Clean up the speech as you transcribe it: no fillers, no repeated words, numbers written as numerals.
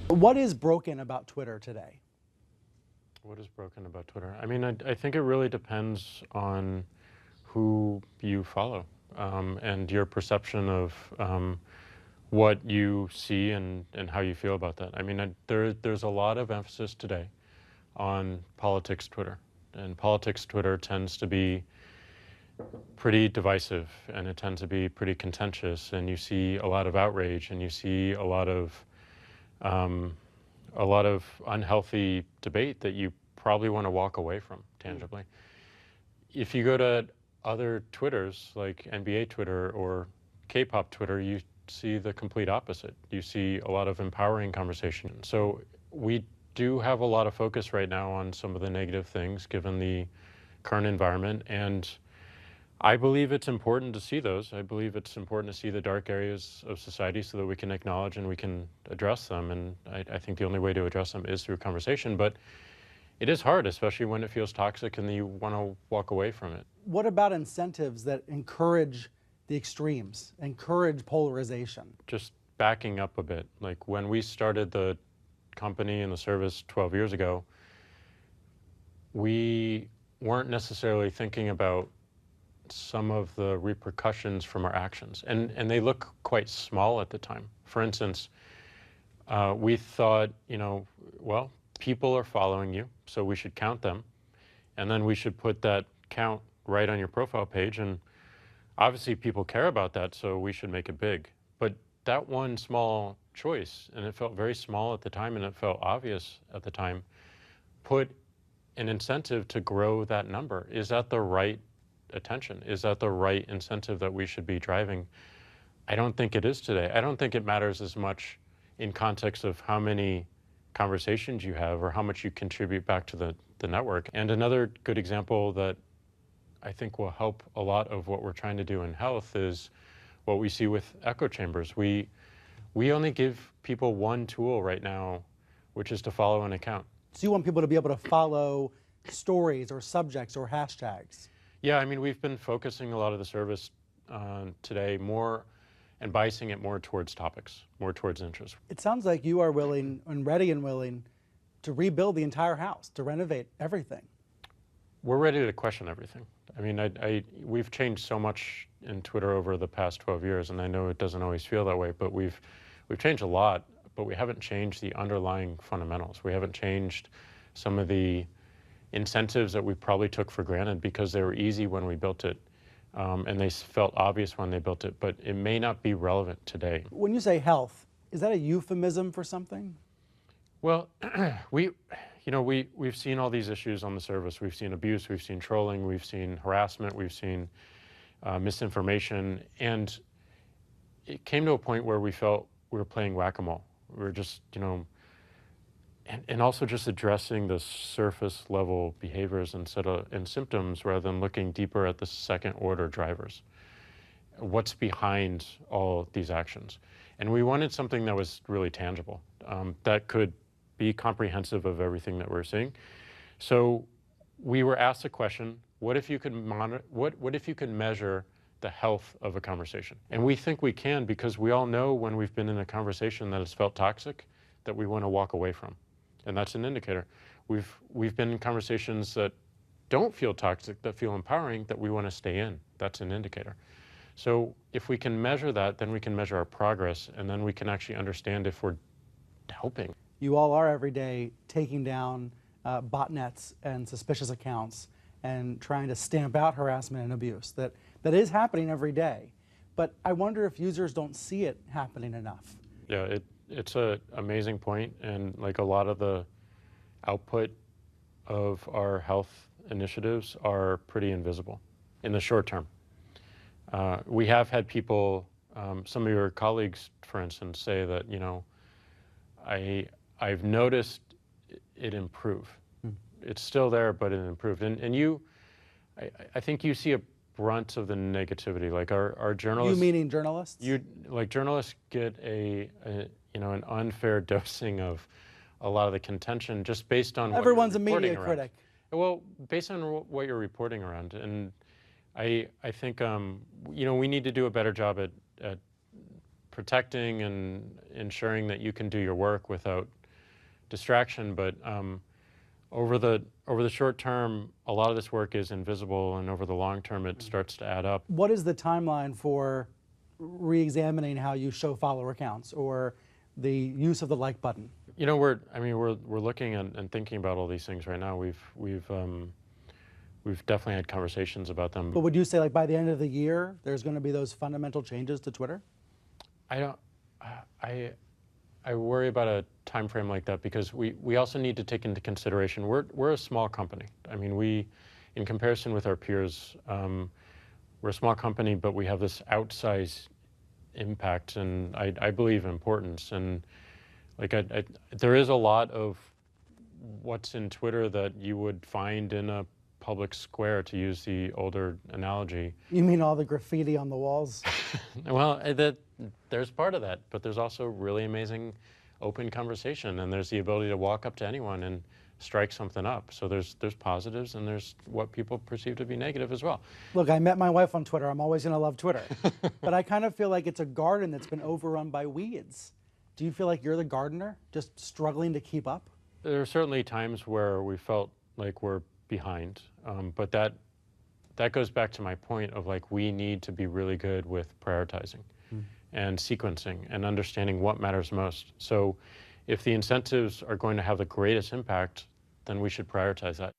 What is broken about Twitter today? What is broken about Twitter? I mean, I think it really depends on who you follow and your perception of what you see and how you feel about that. I mean, there's a lot of emphasis today on politics Twitter. And politics Twitter tends to be pretty divisive, and it tends to be pretty contentious, and you see a lot of outrage, and you see um, a lot of unhealthy debate that you probably want to walk away from tangibly. If you go to other Twitters, like NBA Twitter or K-pop Twitter, you see the complete opposite. You see a lot of empowering conversation. So we do have a lot of focus right now on some of the negative things given the current environment, and I believe it's important to see those. I believe it's important to see the dark areas of society so that we can acknowledge and we can address them. And I think the only way to address them is through conversation. But it is hard, especially when it feels toxic and you want to walk away from it. What about incentives that encourage the extremes, encourage polarization? Just backing up a bit, like when we started the company and the service 12 years ago, we weren't necessarily thinking about some of the repercussions from our actions. And they look quite small at the time. For instance, we thought, well, people are following you, so we should count them. And then we should put that count right on your profile page. And obviously people care about that, so we should make it big. But that one small choice, and it felt very small at the time and it felt obvious at the time, put an incentive to grow that number. Is that the right attention? Is that the right incentive that we should be driving? I don't think it is today. I don't think it matters as much in context of how many conversations you have or how much you contribute back to the network. And another good example that I think will help a lot of what we're trying to do in health is what we see with echo chambers. We only give people one tool right now, which is to follow an account. So you want people to be able to follow stories or subjects or hashtags? Yeah, I mean, we've been focusing a lot of the service today more and biasing it more towards topics, more towards interest. It sounds like you are willing and ready and willing to rebuild the entire house, to renovate everything. We're ready to question everything. I mean, we've changed so much in Twitter over the past 12 years, and I know it doesn't always feel that way, but we've changed a lot, but we haven't changed the underlying fundamentals. We haven't changed some of the incentives that we probably took for granted because they were easy when we built it, and they felt obvious when they built it, but it may not be relevant today. When you say health, is that a euphemism for something? Well, we've seen all these issues on the service. We've seen abuse, we've seen trolling, we've seen harassment, we've seen misinformation, and it came to a point where we felt we were playing whack-a-mole. We were just, and also just addressing the surface level behaviors and symptoms rather than looking deeper at the second order drivers. What's behind all these actions? And we wanted something that was really tangible, that could be comprehensive of everything that we're seeing. So we were asked a question, what if you could what if you could measure the health of a conversation? And we think we can, because we all know when we've been in a conversation that has felt toxic that we want to walk away from. And that's an indicator. We've been in conversations that don't feel toxic, that feel empowering, that we want to stay in. That's an indicator. So if we can measure that, then we can measure our progress, and then we can actually understand if we're helping. You all are every day taking down botnets and suspicious accounts and trying to stamp out harassment and abuse. That is happening every day. But I wonder if users don't see it happening enough. Yeah, it's an amazing point, and like a lot of the output of our health initiatives are pretty invisible in the short term. We have had people, some of your colleagues, for instance, say that, I've noticed it improve. It's still there, but it improved. And I think you see a brunt of the negativity. Like our journalists. You meaning journalists? Journalists get an unfair dosing of a lot of the contention just based on everyone's what you're a media around. critic. Well, based on what you're reporting around, and I think we need to do a better job at protecting and ensuring that you can do your work without distraction. But over the short term, a lot of this work is invisible, and over the long term, it starts to add up. What is the timeline for re-examining how you show follower accounts or the use of the like button? You know, we're looking and thinking about all these things right now. We've definitely had conversations about them. But would you say, like, by the end of the year, there's going to be those fundamental changes to Twitter? I worry about a time frame like that because we also need to take into consideration we're a small company. I mean, in comparison with our peers, we're a small company, but we have this outsized impact and I believe importance. And like there is a lot of what's in Twitter that you would find in a public square, to use the older analogy. You mean all the graffiti on the walls? Well, there's part of that, but there's also really amazing open conversation, and there's the ability to walk up to anyone and strike something up. So there's positives, and there's what people perceive to be negative as well. Look, I met my wife on Twitter. I'm always going to love Twitter. But I kind of feel like it's a garden that's been overrun by weeds. Do you feel like you're the gardener, just struggling to keep up? There are certainly times where we felt like we're behind, but that goes back to my point of, like, we need to be really good with prioritizing and sequencing and understanding what matters most. So if the incentives are going to have the greatest impact, then we should prioritize that.